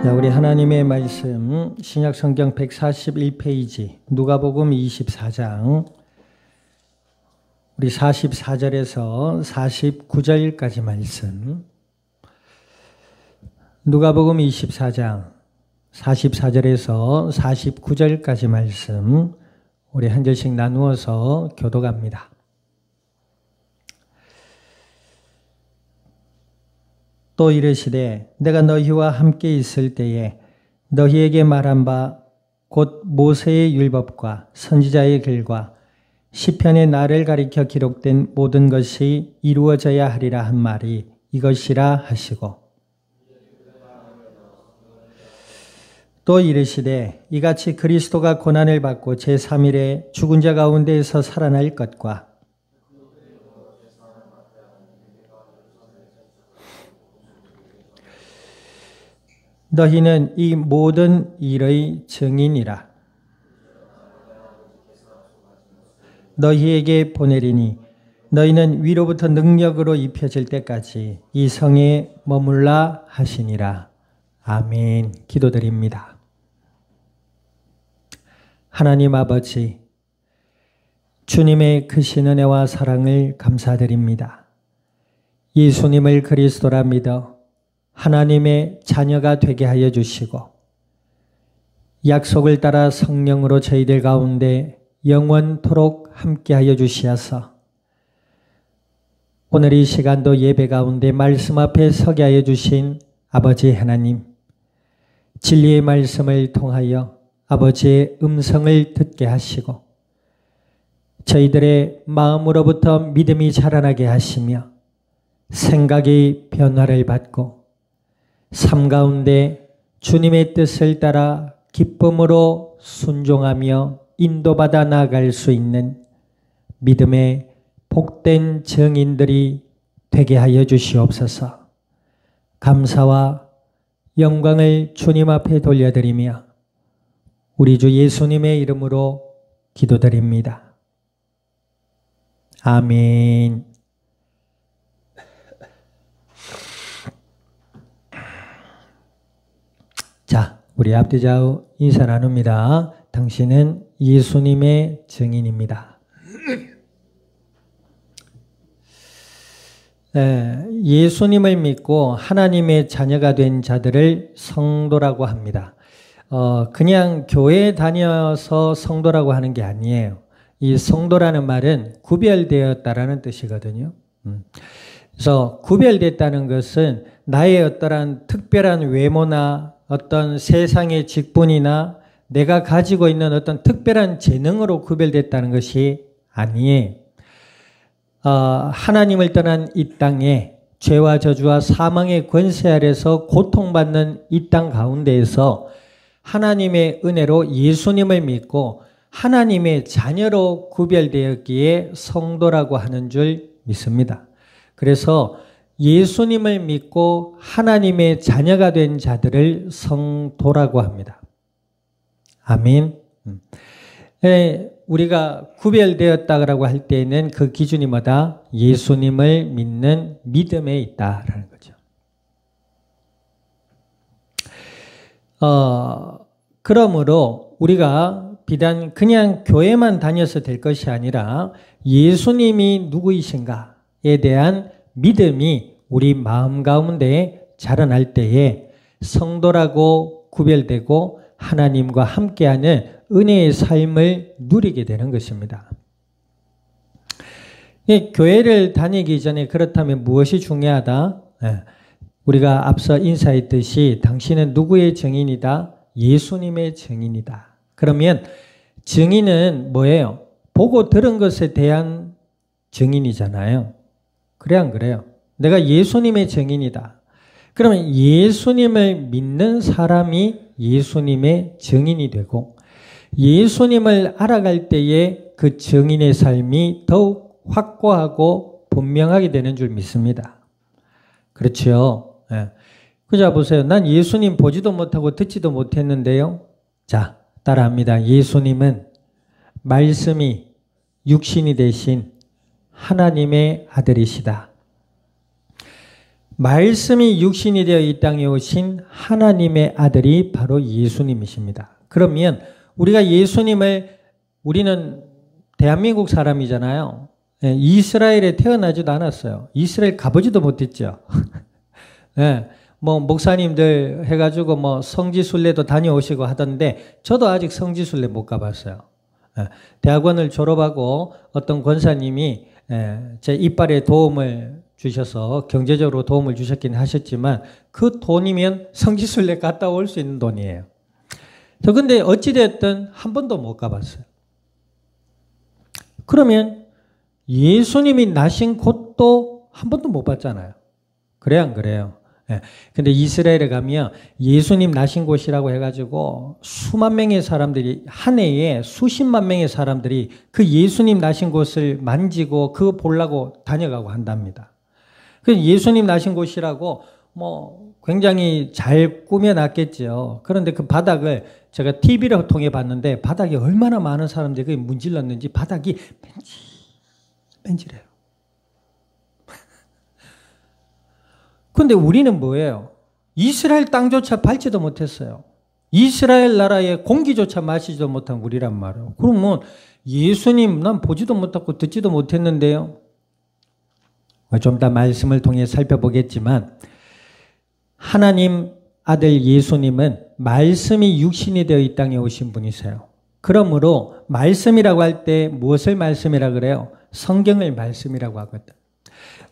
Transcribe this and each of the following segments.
자, 우리 하나님의 말씀 신약 성경 141페이지 누가복음 24장 우리 44절에서 49절까지 말씀. 누가복음 24장 44절에서 49절까지 말씀 우리 한 절씩 나누어서 교독합니다. 또 이르시되 내가 너희와 함께 있을 때에 너희에게 말한 바 곧 모세의 율법과 선지자의 글과 시편의 나를 가리켜 기록된 모든 것이 이루어져야 하리라 한 말이 이것이라 하시고 또 이르시되 이같이 그리스도가 고난을 받고 제3일에 죽은 자 가운데에서 살아날 것과 너희는 이 모든 일의 증인이라. 너희에게 보내리니 너희는 위로부터 능력으로 입혀질 때까지 이 성에 머물라 하시니라. 아멘. 기도드립니다. 하나님 아버지, 주님의 크신 은혜와 사랑을 감사드립니다. 예수님을 그리스도라 믿어 하나님의 자녀가 되게 하여 주시고 약속을 따라 성령으로 저희들 가운데 영원토록 함께하여 주시어서 오늘 이 시간도 예배 가운데 말씀 앞에 서게 하여 주신 아버지 하나님, 진리의 말씀을 통하여 아버지의 음성을 듣게 하시고 저희들의 마음으로부터 믿음이 자라나게 하시며 생각이 변화를 받고 삶 가운데 주님의 뜻을 따라 기쁨으로 순종하며 인도받아 나아갈 수 있는 믿음의 복된 증인들이 되게 하여 주시옵소서. 감사와 영광을 주님 앞에 돌려드리며 우리 주 예수님의 이름으로 기도드립니다. 아멘. 자, 우리 앞뒤 좌우 인사 나눕니다. 당신은 예수님의 증인입니다. 예수님을 믿고 하나님의 자녀가 된 자들을 성도라고 합니다. 그냥 교회에 다녀서 성도라고 하는 게 아니에요. 이 성도라는 말은 구별되었다라는 뜻이거든요. 그래서 구별됐다는 것은 나의 어떠한 특별한 외모나 어떤 세상의 직분이나 내가 가지고 있는 어떤 특별한 재능으로 구별됐다는 것이 아니에요. 하나님을 떠난 이 땅에 죄와 저주와 사망의 권세 아래서 고통받는 이 땅 가운데에서 하나님의 은혜로 예수님을 믿고 하나님의 자녀로 구별되었기에 성도라고 하는 줄 믿습니다. 그래서 예수님을 믿고 하나님의 자녀가 된 자들을 성도라고 합니다. 아멘. 우리가 구별되었다고 할 때에는 그 기준이 뭐다? 예수님을 믿는 믿음에 있다라는 거죠. 그러므로 우리가 비단 그냥 교회만 다녀서 될 것이 아니라 예수님이 누구이신가에 대한 믿음이 우리 마음 가운데 자라날 때에 성도라고 구별되고 하나님과 함께하는 은혜의 삶을 누리게 되는 것입니다. 교회를 다니기 전에 그렇다면 무엇이 중요하다? 우리가 앞서 인사했듯이 당신은 누구의 증인이다? 예수님의 증인이다. 그러면 증인은 뭐예요? 보고 들은 것에 대한 증인이잖아요. 그래 안 그래요? 내가 예수님의 증인이다. 그러면 예수님을 믿는 사람이 예수님의 증인이 되고 예수님을 알아갈 때에 그 증인의 삶이 더욱 확고하고 분명하게 되는 줄 믿습니다. 그렇죠? 그자 보세요. 난 예수님 보지도 못하고 듣지도 못했는데요. 자, 따라합니다. 예수님은 말씀이 육신이 되신 하나님의 아들이시다. 말씀이 육신이 되어 이 땅에 오신 하나님의 아들이 바로 예수님이십니다. 그러면 우리가 예수님을, 우리는 대한민국 사람이잖아요. 이스라엘에 태어나지도 않았어요. 이스라엘 가보지도 못했죠. 네, 뭐 목사님들 해가지고 뭐 성지순례도 다녀오시고 하던데 저도 아직 성지순례 못 가봤어요. 대학원을 졸업하고 어떤 권사님이 제 이빨에 도움을 주셔서 경제적으로 도움을 주셨긴 하셨지만 그 돈이면 성지순례 갔다 올 수 있는 돈이에요. 저 근데 어찌됐든 한 번도 못 가봤어요. 그러면 예수님이 나신 곳도 한 번도 못 봤잖아요. 그래 안 그래요? 근데 이스라엘에 가면 예수님 나신 곳이라고 해가지고 수만 명의 사람들이, 한 해에 수십만 명의 사람들이 그 예수님 나신 곳을 만지고 그거 보려고 다녀가고 한답니다. 그 예수님 나신 곳이라고 뭐 굉장히 잘 꾸며놨겠죠. 그런데 그 바닥을 제가 TV를 통해 봤는데 바닥에 얼마나 많은 사람들이 문질렀는지 바닥이 맨질해요. 그런데 우리는 뭐예요? 이스라엘 땅조차 밟지도 못했어요. 이스라엘 나라의 공기조차 마시지도 못한 우리란 말이에요. 그러면 예수님 난 보지도 못하고 듣지도 못했는데요. 좀 더 말씀을 통해 살펴보겠지만 하나님 아들 예수님은 말씀이 육신이 되어 이 땅에 오신 분이세요. 그러므로 말씀이라고 할 때 무엇을 말씀이라고 그래요? 성경을 말씀이라고 하거든.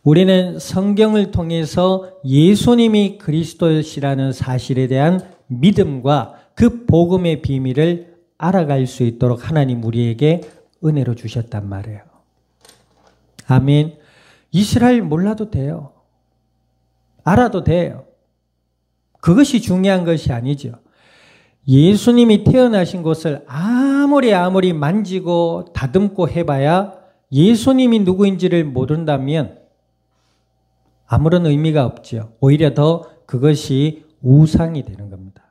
우리는 성경을 통해서 예수님이 그리스도시라는 사실에 대한 믿음과 그 복음의 비밀을 알아갈 수 있도록 하나님 우리에게 은혜로 주셨단 말이에요. 아멘. 이스라엘 몰라도 돼요. 알아도 돼요. 그것이 중요한 것이 아니죠. 예수님이 태어나신 곳을 아무리 만지고 다듬고 해봐야 예수님이 누구인지를 모른다면 아무런 의미가 없죠. 오히려 더 그것이 우상이 되는 겁니다.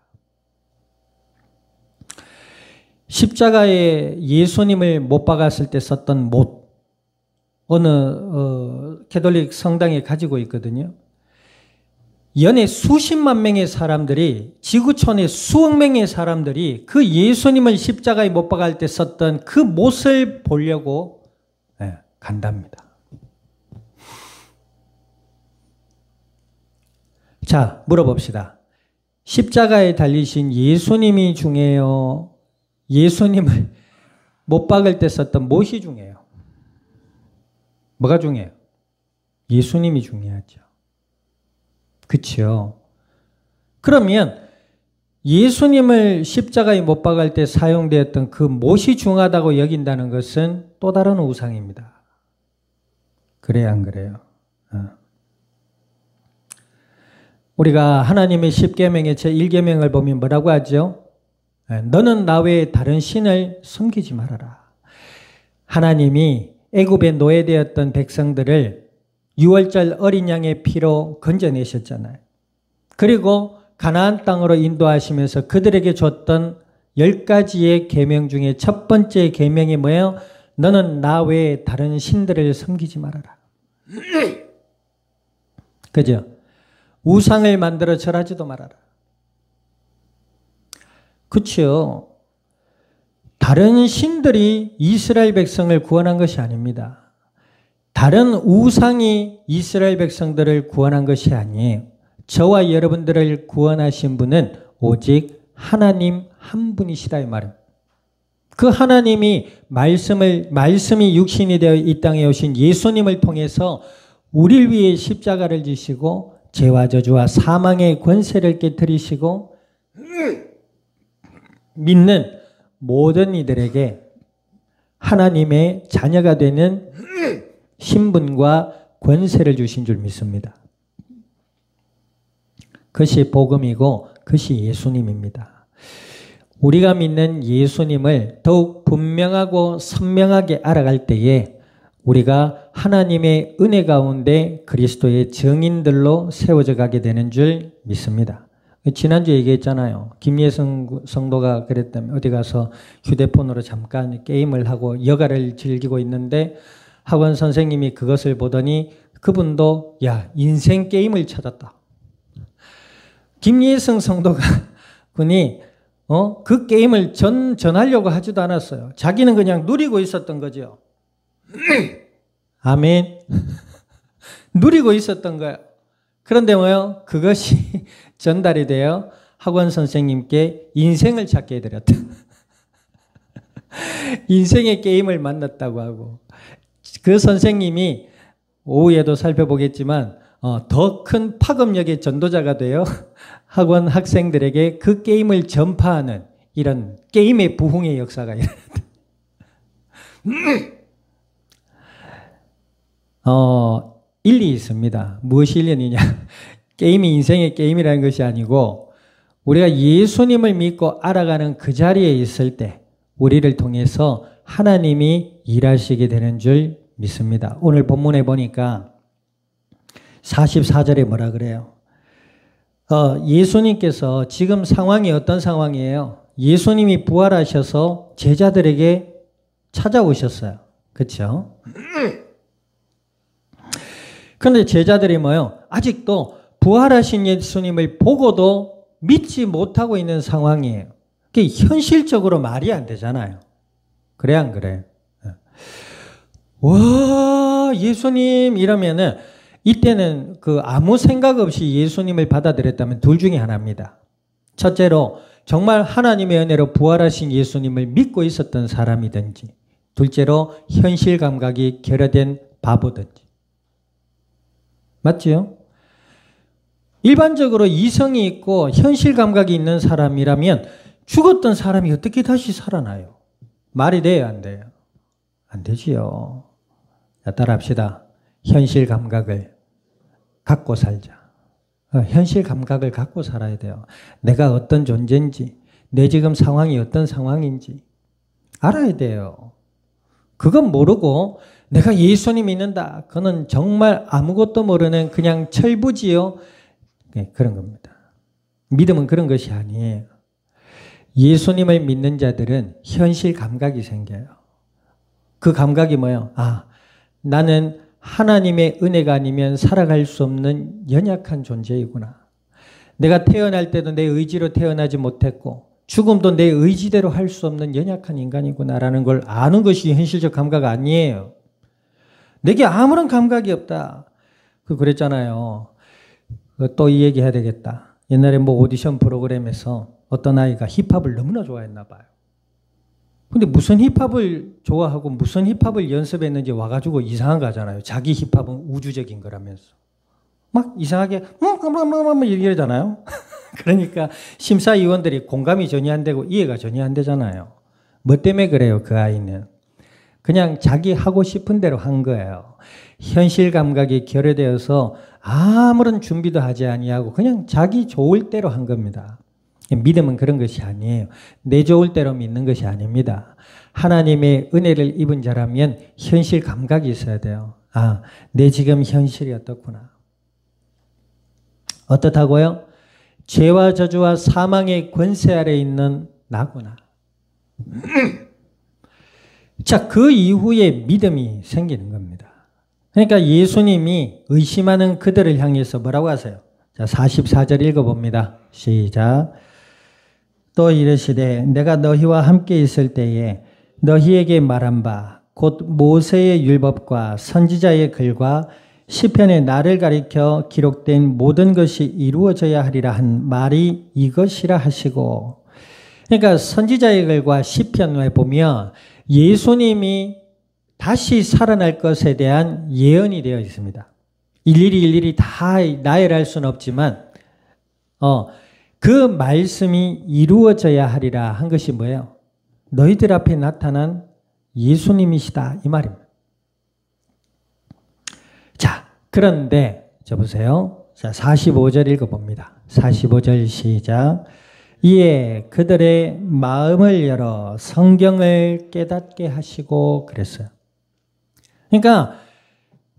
십자가에 예수님을 못 박았을 때 썼던 못, 어느 캐톨릭 성당에 가지고 있거든요. 연에 수십만 명의 사람들이, 지구촌의 수억 명의 사람들이 그 예수님을 십자가에 못 박을 때 썼던 그 못을 보려고 간답니다. 자, 물어봅시다. 십자가에 달리신 예수님이 중요해요? 예수님을 못 박을 때 썼던 못이 중요해요? 뭐가 중요해요? 예수님이 중요하죠. 그렇죠? 그러면 예수님을 십자가에 못 박을 때 사용되었던 그 못이 중요하다고 여긴다는 것은 또 다른 우상입니다. 그래요, 안 그래요? 우리가 하나님의 10계명의 제1계명을 보면 뭐라고 하죠? 너는 나 외에 다른 신을 섬기지 말아라. 하나님이 애굽에 노예되었던 백성들을 6월절 어린 양의 피로 건져내셨잖아요. 그리고 가나안 땅으로 인도하시면서 그들에게 줬던 10가지의 계명 중에 첫 번째 계명이 뭐예요? 너는 나 외에 다른 신들을 섬기지 말아라. 그죠? 우상을 만들어 절하지도 말아라. 그렇죠. 다른 신들이 이스라엘 백성을 구원한 것이 아닙니다. 다른 우상이 이스라엘 백성들을 구원한 것이 아니에요. 저와 여러분들을 구원하신 분은 오직 하나님 한 분이시다 이 말입니다. 그 하나님이 말씀이 육신이 되어 이 땅에 오신 예수님을 통해서 우리를 위해 십자가를 지시고 죄와 저주와 사망의 권세를 깨뜨리시고 믿는 모든 이들에게 하나님의 자녀가 되는 신분과 권세를 주신 줄 믿습니다. 그것이 복음이고 그것이 예수님입니다. 우리가 믿는 예수님을 더욱 분명하고 선명하게 알아갈 때에 우리가 하나님의 은혜 가운데 그리스도의 증인들로 세워져 가게 되는 줄 믿습니다. 지난주에 얘기했잖아요. 김예성 성도가 그랬다면 어디 가서 휴대폰으로 잠깐 게임을 하고 여가를 즐기고 있는데 학원 선생님이 그것을 보더니 그분도 야 인생 게임을 찾았다. 김예성 성도가 군이 그 게임을 전하려고 하지도 않았어요. 자기는 그냥 누리고 있었던 거죠. 아멘. 누리고 있었던 거예요. 그런데 뭐요? 그것이 전달이 되어 학원 선생님께 인생을 찾게 해드렸다. 인생의 게임을 만났다고 하고 그 선생님이 오후에도 살펴보겠지만 더 큰 파급력의 전도자가 되어 학원 학생들에게 그 게임을 전파하는 이런 게임의 부흥의 역사가 일어났다. 일리 있습니다. 무엇이 일리느냐? 게임이 인생의 게임이라는 것이 아니고 우리가 예수님을 믿고 알아가는 그 자리에 있을 때 우리를 통해서 하나님이 일하시게 되는 줄 믿습니다. 오늘 본문에 보니까 44절에 뭐라 그래요? 예수님께서 지금 상황이 어떤 상황이에요? 예수님이 부활하셔서 제자들에게 찾아오셨어요. 그렇죠? 그런데 제자들이 뭐예요? 아직도 부활하신 예수님을 보고도 믿지 못하고 있는 상황이에요. 그게 현실적으로 말이 안 되잖아요. 그래 안 그래요? 와 예수님 이러면은 이때는 아무 생각 없이 예수님을 받아들였다면 둘 중에 하나입니다. 첫째로 정말 하나님의 은혜로 부활하신 예수님을 믿고 있었던 사람이든지 둘째로 현실 감각이 결여된 바보든지. 맞지요? 일반적으로 이성이 있고 현실 감각이 있는 사람이라면 죽었던 사람이 어떻게 다시 살아나요? 말이 돼요, 안 돼요? 안 되지요. 자, 따라합시다. 현실 감각을 갖고 살자. 현실 감각을 갖고 살아야 돼요. 내가 어떤 존재인지, 내 지금 상황이 어떤 상황인지 알아야 돼요. 그건 모르고 내가 예수님 믿는다. 그는 정말 아무것도 모르는 그냥 철부지요. 네, 그런 겁니다. 믿음은 그런 것이 아니에요. 예수님을 믿는 자들은 현실 감각이 생겨요. 그 감각이 뭐예요? 나는 하나님의 은혜가 아니면 살아갈 수 없는 연약한 존재이구나. 내가 태어날 때도 내 의지로 태어나지 못했고 죽음도 내 의지대로 할 수 없는 연약한 인간이구나라는 걸 아는 것이 현실적 감각 아니에요. 내게 아무런 감각이 없다. 그랬잖아요. 또 이 얘기 해야 되겠다. 옛날에 오디션 프로그램에서 어떤 아이가 힙합을 너무나 좋아했나 봐요. 근데 무슨 힙합을 좋아하고 무슨 힙합을 연습했는지 와가지고 이상한 거 하잖아요. 자기 힙합은 우주적인 거라면서. 막 이상하게 이러잖아요. 그러니까 심사위원들이 공감이 전혀 안 되고 이해가 전혀 안 되잖아요. 뭐 때문에 그래요? 그 아이는. 그냥 자기 하고 싶은 대로 한 거예요. 현실 감각이 결여되어서 아무런 준비도 하지 아니하고 그냥 자기 좋을 대로 한 겁니다. 믿음은 그런 것이 아니에요. 내 좋을 대로 믿는 것이 아닙니다. 하나님의 은혜를 입은 자라면 현실 감각이 있어야 돼요. 내 지금 현실이 어떻구나. 어떻다고요? 죄와 저주와 사망의 권세 아래 있는 나구나. 자, 그 이후에 믿음이 생기는 겁니다. 그러니까 예수님이 의심하는 그들을 향해서 뭐라고 하세요? 자, 44절 읽어봅니다. 시작. 또 이르시되 내가 너희와 함께 있을 때에 너희에게 말한 바 곧 모세의 율법과 선지자의 글과 시편에 나를 가리켜 기록된 모든 것이 이루어져야 하리라 한 말이 이것이라 하시고. 그러니까 선지자의 글과 시편에 보면 예수님이 다시 살아날 것에 대한 예언이 되어 있습니다. 일일이 다 나열할 수는 없지만 그 말씀이 이루어져야 하리라 한 것이 뭐예요? 너희들 앞에 나타난 예수님이시다 이 말입니다. 자, 그런데 저 보세요. 자, 45절 읽어봅니다. 45절 시작. 이에 그들의 마음을 열어 성경을 깨닫게 하시고 그랬어요. 그러니까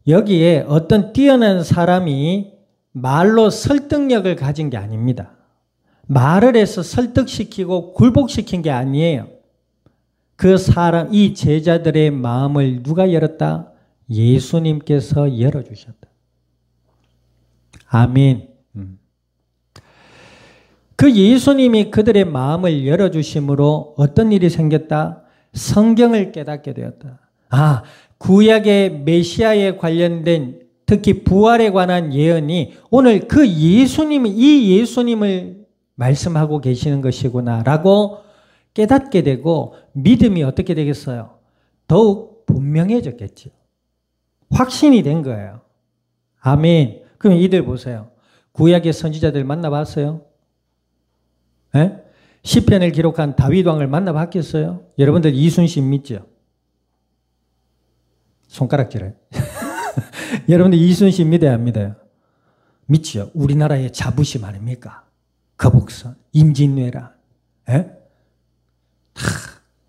여기에 어떤 뛰어난 사람이 말로 설득력을 가진 게 아닙니다. 말을 해서 설득시키고 굴복시킨 게 아니에요. 그 사람, 이 제자들의 마음을 누가 열었다? 예수님께서 열어주셨다. 아멘. 그 예수님이 그들의 마음을 열어주심으로 어떤 일이 생겼다? 성경을 깨닫게 되었다. 구약의 메시아에 관련된 특히 부활에 관한 예언이 오늘 그 예수님이 이 예수님을 말씀하고 계시는 것이구나 라고 깨닫게 되고 믿음이 어떻게 되겠어요? 더욱 분명해졌겠죠. 확신이 된 거예요. 아멘. 그럼 이들 보세요. 구약의 선지자들 만나봤어요? 예? 시편을 기록한 다윗 왕을 만나봤겠어요? 여러분들 이순신 믿죠? 손가락질을. 여러분들 이순신 믿어야 안 믿어요? 믿죠? 우리나라의 자부심 아닙니까? 거북선, 임진왜란, 예?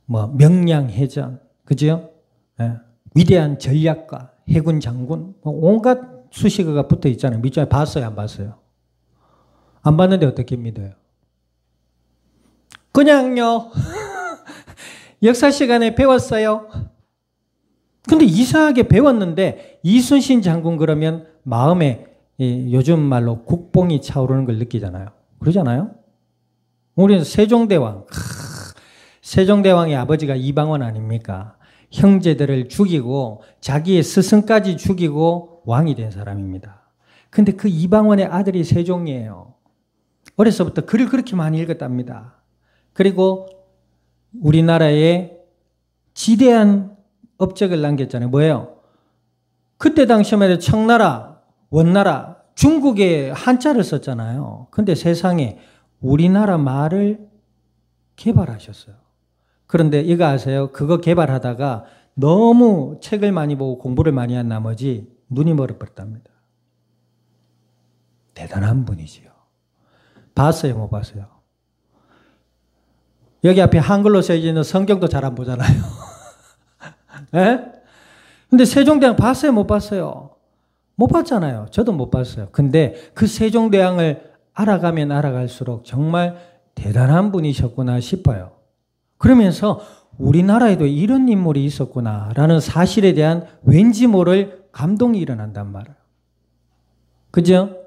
명량해전, 그죠? 예? 위대한 전략가, 해군 장군, 온갖 수식어가 붙어 있잖아요. 믿죠? 봤어요? 안 봤어요? 안 봤는데 어떻게 믿어요? 그냥요. 역사 시간에 배웠어요. 근데 이상하게 배웠는데 이순신 장군 그러면 마음에 요즘 말로 국뽕이 차오르는 걸 느끼잖아요. 그러잖아요. 우리는 세종대왕. 세종대왕의 아버지가 이방원 아닙니까? 형제들을 죽이고 자기의 스승까지 죽이고 왕이 된 사람입니다. 근데 그 이방원의 아들이 세종이에요. 어려서부터 글을 그렇게 많이 읽었답니다. 그리고 우리나라에 지대한 업적을 남겼잖아요. 뭐예요? 그때 당시만 해도 청나라, 원나라, 중국에 한자를 썼잖아요. 근데 세상에 우리나라 말을 개발하셨어요. 그런데 이거 아세요? 그거 개발하다가 너무 책을 많이 보고 공부를 많이 한 나머지 눈이 멀어버렸답니다. 대단한 분이지요. 봤어요? 못 봤어요? 여기 앞에 한글로 써져 있는 성경도 잘 안 보잖아요. 예? 근데 세종대왕 봤어요? 못 봤어요? 못 봤잖아요. 저도 못 봤어요. 근데 그 세종대왕을 알아가면 알아갈수록 정말 대단한 분이셨구나 싶어요. 그러면서 우리나라에도 이런 인물이 있었구나라는 사실에 대한 왠지 모를 감동이 일어난단 말이에요. 그죠?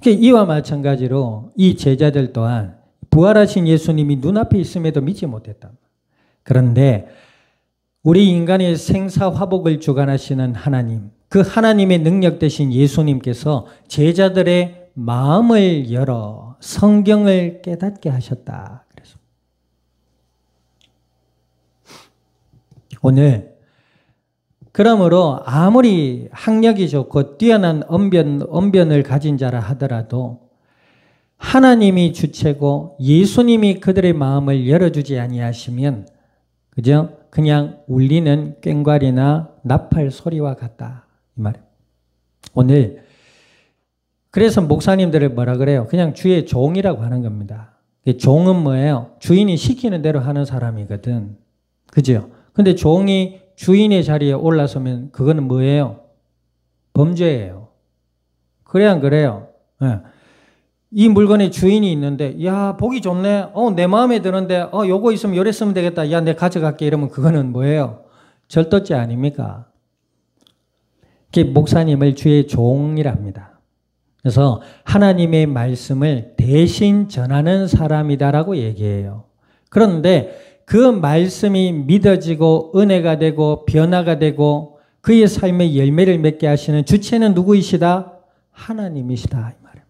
이와 마찬가지로 이 제자들 또한 부활하신 예수님이 눈앞에 있음에도 믿지 못했다. 그런데 우리 인간의 생사화복을 주관하시는 하나님, 그 하나님의 능력 되신 예수님께서 제자들의 마음을 열어 성경을 깨닫게 하셨다. 그래서 오늘 그러므로 아무리 학력이 좋고 뛰어난 언변을 가진 자라 하더라도 하나님이 주체고 예수님이 그들의 마음을 열어주지 아니하시면 그죠? 그냥 울리는 꽹과리나 나팔 소리와 같다. 이 말이에요. 오늘 그래서 목사님들을 뭐라 그래요? 그냥 주의 종이라고 하는 겁니다. 종은 뭐예요? 주인이 시키는 대로 하는 사람이거든. 그죠? 근데 종이 주인의 자리에 올라서면 그거는 뭐예요? 범죄예요. 그래 안 그래요? 네. 이 물건에 주인이 있는데 야 보기 좋네. 내 마음에 드는데 요거 있으면 요래 쓰면 되겠다. 야 내가 가져갈게 이러면 그거는 뭐예요? 절도죄 아닙니까? 목사님을 주의 종이랍니다. 그래서 하나님의 말씀을 대신 전하는 사람이다라고 얘기해요. 그런데 그 말씀이 믿어지고 은혜가 되고 변화가 되고 그의 삶의 열매를 맺게 하시는 주체는 누구이시다? 하나님이시다. 이 말입니다.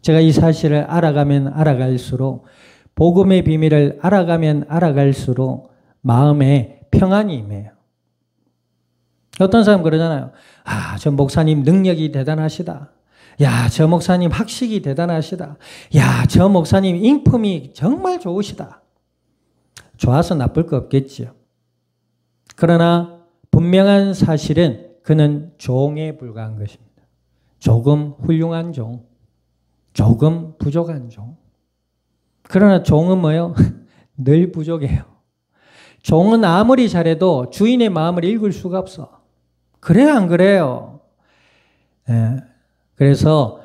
제가 이 사실을 알아가면 알아갈수록 복음의 비밀을 알아가면 알아갈수록 마음에 평안이 임해요. 어떤 사람 그러잖아요. 저 목사님 능력이 대단하시다. 야, 저 목사님 학식이 대단하시다. 야, 저 목사님 인품이 정말 좋으시다. 좋아서 나쁠 거 없겠지요. 그러나 분명한 사실은 그는 종에 불과한 것입니다. 조금 훌륭한 종, 조금 부족한 종. 그러나 종은 뭐예요? 늘 부족해요. 종은 아무리 잘해도 주인의 마음을 읽을 수가 없어. 그래요, 안 그래요? 예. 그래서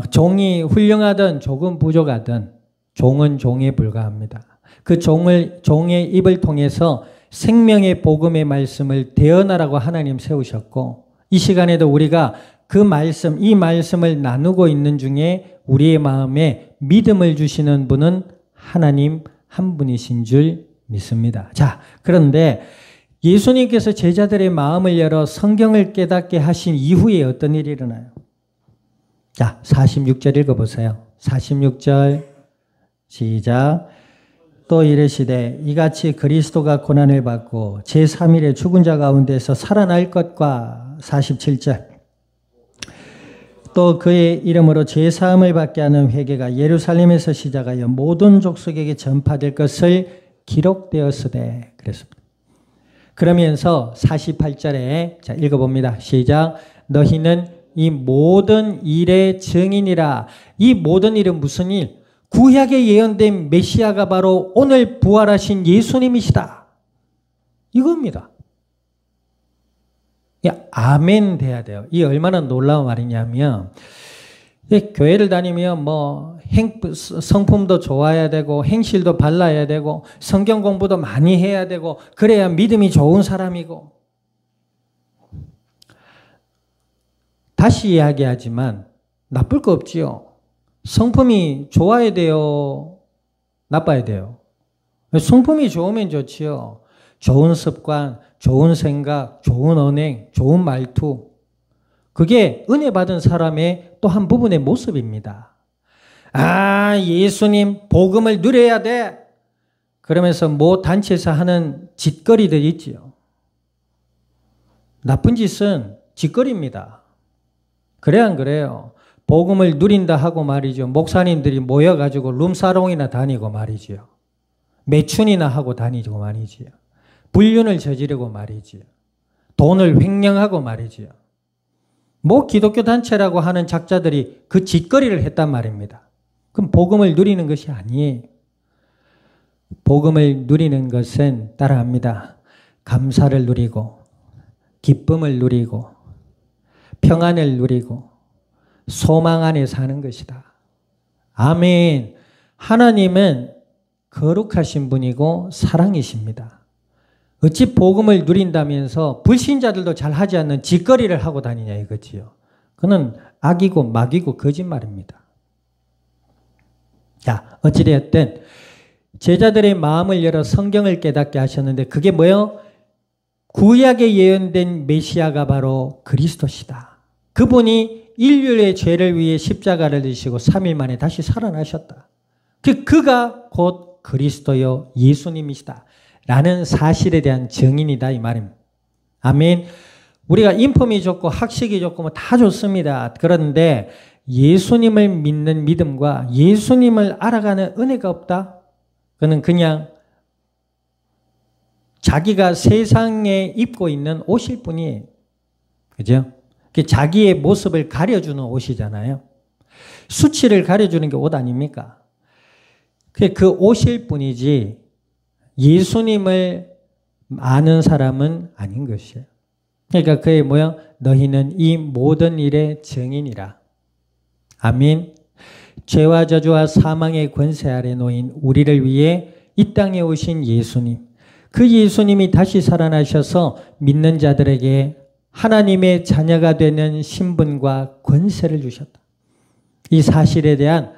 종이 훌륭하든 조금 부족하든 종은 종에 불과합니다. 그 종의 입을 통해서 생명의 복음의 말씀을 대언하라고 하나님 세우셨고 이 시간에도 우리가 그 말씀, 이 말씀을 나누고 있는 중에 우리의 마음에 믿음을 주시는 분은 하나님 한 분이신 줄 믿습니다. 자, 그런데 예수님께서 제자들의 마음을 열어 성경을 깨닫게 하신 이후에 어떤 일이 일어나요? 자, 46절 읽어보세요. 46절 시작. 또 이르시되 이같이 그리스도가 고난을 받고 제3일에 죽은 자 가운데서 살아날 것과 47절 또 그의 이름으로 죄사함을 받게 하는 회개가 예루살렘에서 시작하여 모든 족속에게 전파될 것을 기록되었으되 그랬습니다. 그러면서 48절에 자 읽어봅니다. 시작. 너희는 이 모든 일의 증인이라. 이 모든 일은 무슨 일? 구약에 예언된 메시아가 바로 오늘 부활하신 예수님이시다. 이겁니다. 아멘 돼야 돼요. 이 얼마나 놀라운 말이냐면 교회를 다니면 성품도 좋아야 되고 행실도 발라야 되고 성경 공부도 많이 해야 되고 그래야 믿음이 좋은 사람이고 다시 이야기하지만 나쁠 거 없지요. 성품이 좋아야 돼요? 나빠야 돼요? 성품이 좋으면 좋지요. 좋은 습관, 좋은 생각, 좋은 언행, 좋은 말투. 그게 은혜 받은 사람의 또 한 부분의 모습입니다. 아, 예수님 복음을 누려야 돼. 그러면서 모 단체에서 하는 짓거리들 있지요. 나쁜 짓은 짓거리입니다. 그래 안 그래요? 복음을 누린다 하고 말이죠. 목사님들이 모여가지고 룸사롱이나 다니고 말이지요. 매춘이나 하고 다니고 말이지요. 불륜을 저지르고 말이지요. 돈을 횡령하고 말이지요. 뭐 기독교 단체라고 하는 작자들이 그 짓거리를 했단 말입니다. 그럼 복음을 누리는 것이 아니에요. 복음을 누리는 것은 따라합니다. 감사를 누리고 기쁨을 누리고 평안을 누리고 소망 안에 사는 것이다. 아멘. 하나님은 거룩하신 분이고 사랑이십니다. 어찌 복음을 누린다면서 불신자들도 잘 하지 않는 짓거리를 하고 다니냐 이거지요. 그는 악이고 막이고 거짓말입니다. 자, 어찌되었든 제자들의 마음을 열어 성경을 깨닫게 하셨는데 그게 뭐예요? 구약에 예언된 메시아가 바로 그리스도시다. 그분이 인류의 죄를 위해 십자가를 지시고 3일 만에 다시 살아나셨다. 그가 곧 그리스도요 예수님이시다. 라는 사실에 대한 증인이다 이 말입니다. 아멘. 우리가 인품이 좋고 학식이 좋고 뭐 다 좋습니다. 그런데 예수님을 믿는 믿음과 예수님을 알아가는 은혜가 없다? 그는 그냥 자기가 세상에 입고 있는 옷일 뿐이에요. 그죠? 자기의 모습을 가려주는 옷이잖아요. 수치를 가려주는 게 옷 아닙니까? 그 옷일 뿐이지 예수님을 아는 사람은 아닌 것이에요. 그러니까 그의 뭐야? 너희는 이 모든 일의 증인이라. 아멘. 죄와 저주와 사망의 권세 아래 놓인 우리를 위해 이 땅에 오신 예수님. 그 예수님이 다시 살아나셔서 믿는 자들에게 하나님의 자녀가 되는 신분과 권세를 주셨다. 이 사실에 대한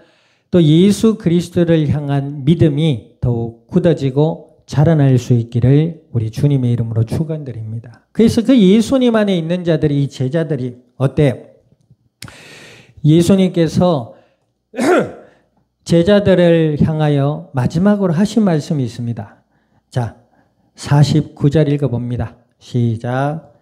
또 예수 그리스도를 향한 믿음이 더욱 굳어지고 자라날 수 있기를 우리 주님의 이름으로 축원드립니다. 그래서 그 예수님 안에 있는 자들이 이 제자들이 어때요? 예수님께서 제자들을 향하여 마지막으로 하신 말씀이 있습니다. 자, 49절 읽어봅니다. 시작.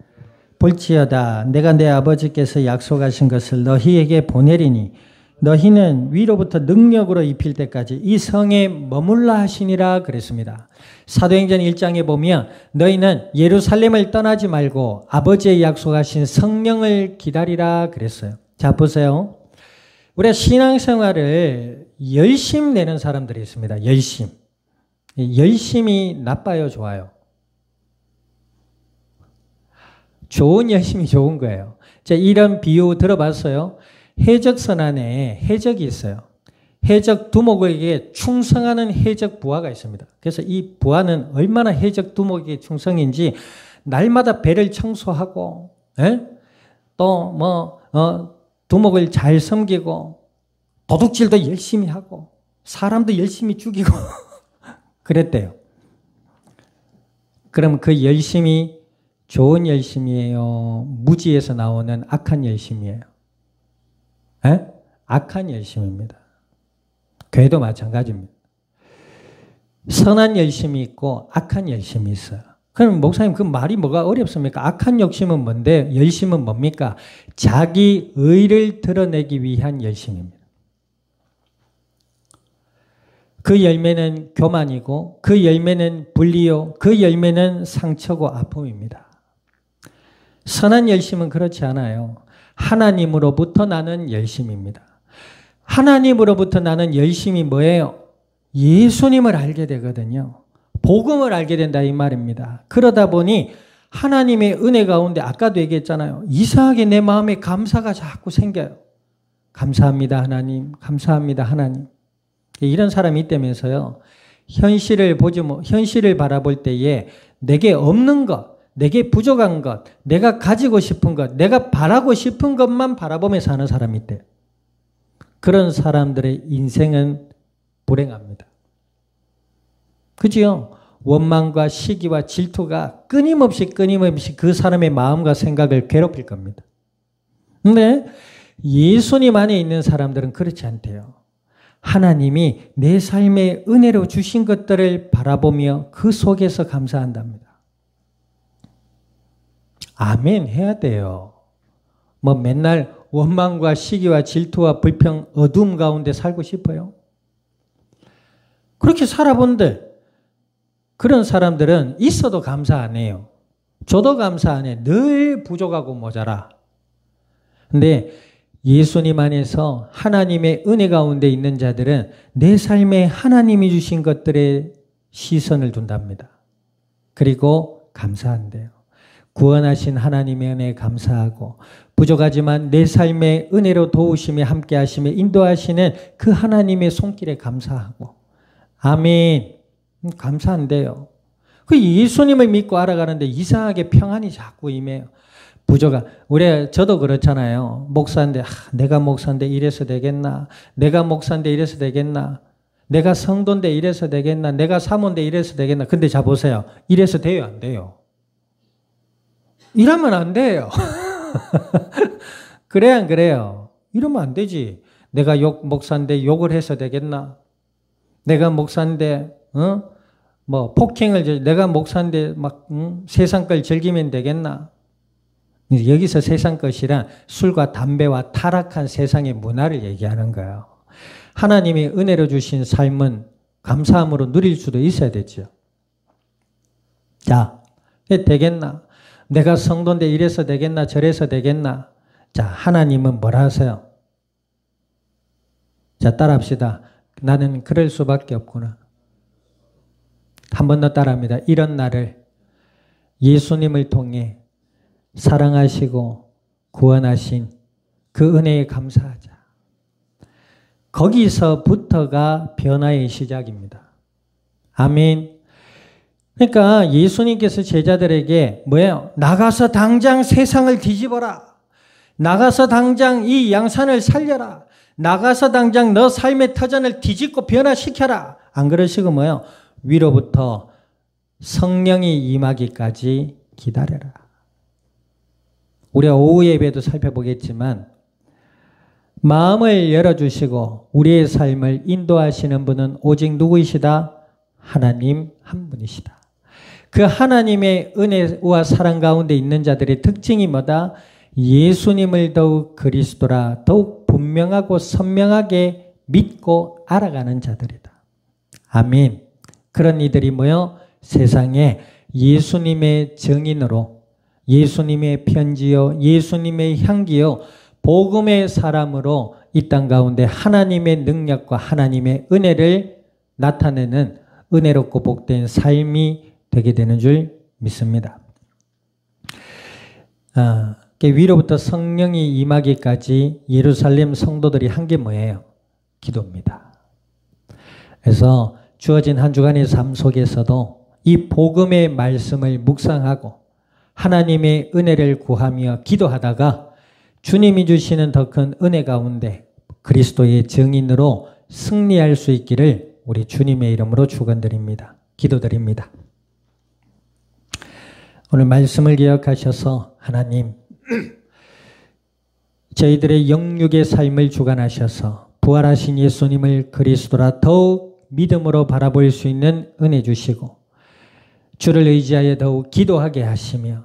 볼지어다 내가 내 아버지께서 약속하신 것을 너희에게 보내리니 너희는 위로부터 능력으로 입힐 때까지 이 성에 머물라 하시니라 그랬습니다. 사도행전 1장에 보면 너희는 예루살렘을 떠나지 말고 아버지의 약속하신 성령을 기다리라 그랬어요. 자, 보세요. 우리가 신앙생활을 열심 내는 사람들이 있습니다. 열심. 열심이 나빠요, 좋아요? 좋은 열심이 좋은 거예요. 자, 이런 비유 들어봤어요? 해적선 안에 해적이 있어요. 해적 두목에게 충성하는 해적 부하가 있습니다. 그래서 이 부하는 얼마나 해적 두목에게 충성인지 날마다 배를 청소하고, 또 두목을 잘 섬기고 도둑질도 열심히 하고 사람도 열심히 죽이고 그랬대요. 그럼 그 열심이 좋은 열심이에요? 무지에서 나오는 악한 열심이에요? 악한 열심입니다. 교회도 마찬가지입니다. 선한 열심이 있고 악한 열심이 있어요. 그럼 목사님 그 말이 뭐가 어렵습니까? 악한 욕심은 뭔데 열심은 뭡니까? 자기 의를 드러내기 위한 열심입니다. 그 열매는 교만이고 그 열매는 불리요 그 열매는 상처고 아픔입니다. 선한 열심은 그렇지 않아요. 하나님으로부터 나는 열심입니다. 하나님으로부터 나는 열심이 뭐예요? 예수님을 알게 되거든요. 복음을 알게 된다 이 말입니다. 그러다 보니 하나님의 은혜 가운데 아까도 얘기했잖아요. 이상하게 내 마음에 감사가 자꾸 생겨요. 감사합니다 하나님. 감사합니다 하나님. 이런 사람이 있다면서요. 현실을 바라볼 때에 내게 없는 것, 내게 부족한 것, 내가 가지고 싶은 것, 내가 바라고 싶은 것만 바라보며 사는 사람이 있대요. 그런 사람들의 인생은 불행합니다. 그죠? 원망과 시기와 질투가 끊임없이 그 사람의 마음과 생각을 괴롭힐 겁니다. 근데 예수님 안에 있는 사람들은 그렇지 않대요. 하나님이 내 삶에 은혜로 주신 것들을 바라보며 그 속에서 감사한답니다. 아멘 해야 돼요. 맨날 원망과 시기와 질투와 불평, 어둠 가운데 살고 싶어요? 그렇게 살아본들 그런 사람들은 있어도 감사 안 해요. 줘도 감사 안 해. 늘 부족하고 모자라. 근데 예수님 안에서 하나님의 은혜 가운데 있는 자들은 내 삶에 하나님이 주신 것들에 시선을 둔답니다. 그리고 감사한대요. 구원하신 하나님의 은혜에 감사하고 부족하지만 내 삶의 은혜로 도우심에 함께 하시며 인도하시는 그 하나님의 손길에 감사하고 아멘. 감사한데요. 그 예수님을 믿고 알아가는데 이상하게 평안이 자꾸 임해요. 저도 그렇잖아요. 목사인데, 내가 목사인데 이래서 되겠나? 내가 목사인데 이래서 되겠나? 내가 성도인데 이래서 되겠나? 내가 사모인데 이래서 되겠나? 근데 자 보세요. 이래서 돼요, 안 돼요? 이러면 안 돼요. 그래, 안 그래요? 이러면 안 되지. 내가 목사인데 욕을 해서 되겠나? 내가 목사인데, 내가 목사인데 세상 걸 즐기면 되겠나? 여기서 세상 것이란 술과 담배와 타락한 세상의 문화를 얘기하는 거예요. 하나님이 은혜로 주신 삶은 감사함으로 누릴 수도 있어야 되죠. 자, 되겠나? 내가 성도인데 이래서 되겠나? 저래서 되겠나? 자, 하나님은 뭐라 하세요? 자, 따라합시다. 나는 그럴 수밖에 없구나. 한 번 더 따라합니다. 이런 나를 예수님을 통해 사랑하시고 구원하신 그 은혜에 감사하자. 거기서부터가 변화의 시작입니다. 아멘. 그러니까 예수님께서 제자들에게 뭐예요? 나가서 당장 세상을 뒤집어라. 나가서 당장 이 양산을 살려라. 나가서 당장 너 삶의 터전을 뒤집고 변화시켜라. 안 그러시고 뭐예요? 위로부터 성령이 임하기까지 기다려라. 우리가 오후 예배도 살펴보겠지만 마음을 열어주시고 우리의 삶을 인도하시는 분은 오직 누구이시다? 하나님 한 분이시다. 그 하나님의 은혜와 사랑 가운데 있는 자들의 특징이 뭐다? 예수님을 더욱 그리스도라 더욱 분명하고 선명하게 믿고 알아가는 자들이다. 아멘. 그런 이들이 뭐요? 세상에 예수님의 증인으로 예수님의 편지요 예수님의 향기요 복음의 사람으로 이 땅 가운데 하나님의 능력과 하나님의 은혜를 나타내는 은혜롭고 복된 삶이 되게 되는 줄 믿습니다. 위로부터 성령이 임하기까지 예루살렘 성도들이 한 게 뭐예요? 기도입니다. 그래서 주어진 한 주간의 삶 속에서도 이 복음의 말씀을 묵상하고 하나님의 은혜를 구하며 기도하다가 주님이 주시는 더 큰 은혜 가운데 그리스도의 증인으로 승리할 수 있기를 우리 주님의 이름으로 축원드립니다. 기도드립니다. 오늘 말씀을 기억하셔서 하나님 저희들의 영육의 삶을 주관하셔서 부활하신 예수님을 그리스도라 더욱 믿음으로 바라볼 수 있는 은혜 주시고 주를 의지하여 더욱 기도하게 하시며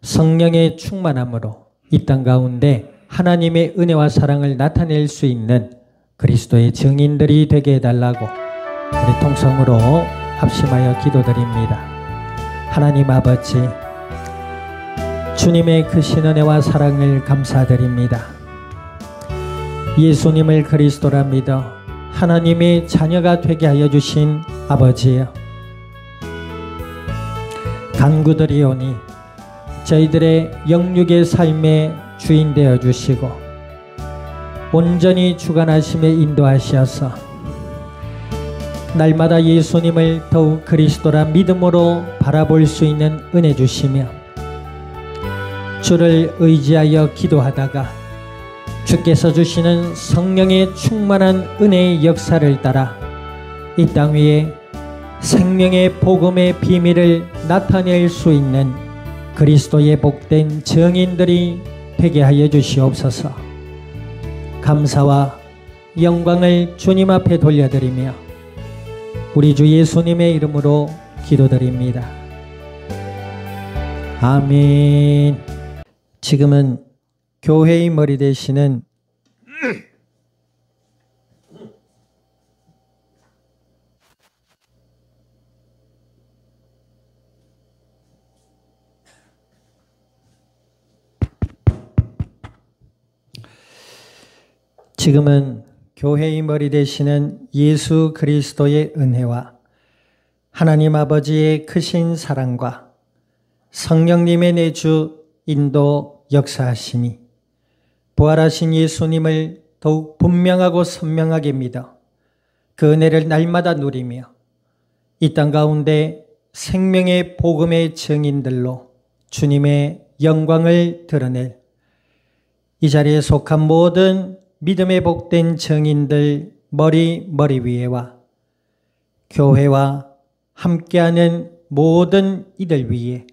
성령의 충만함으로 이 땅 가운데 하나님의 은혜와 사랑을 나타낼 수 있는 그리스도의 증인들이 되게 해달라고 우리 통성으로 합심하여 기도드립니다. 하나님 아버지, 주님의 크신 은혜와 사랑을 감사드립니다. 예수님을 그리스도라 믿어 하나님의 자녀가 되게 하여 주신 아버지여, 간구드리오니 저희들의 영육의 삶의 주인 되어 주시고 온전히 주관하심에 인도하시어서 날마다 예수님을 더욱 그리스도라 믿음으로 바라볼 수 있는 은혜 주시며 주를 의지하여 기도하다가 주께서 주시는 성령의 충만한 은혜의 역사를 따라 이 땅 위에 생명의 복음의 비밀을 나타낼 수 있는 그리스도의 복된 증인들이 되게 하여 주시옵소서. 감사와 영광을 주님 앞에 돌려드리며 우리 주 예수님의 이름으로 기도드립니다. 아멘. 지금은 교회의 머리 되시는 교회의 머리 되시는 예수 그리스도의 은혜와 하나님 아버지의 크신 사랑과 성령님의 내주 인도 역사하심이 부활하신 예수님을 더욱 분명하고 선명하게 믿어 그 은혜를 날마다 누리며 이 땅 가운데 생명의 복음의 증인들로 주님의 영광을 드러낼 이 자리에 속한 모든 믿음의 복된 증인들 머리 위에와 교회와 함께하는 모든 이들 위에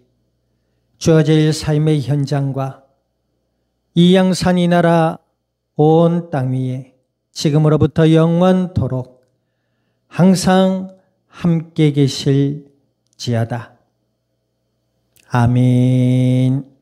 주어질 삶의 현장과 이 양산이 나라 온 땅 위에 지금으로부터 영원토록 항상 함께 계실지어다. 아멘.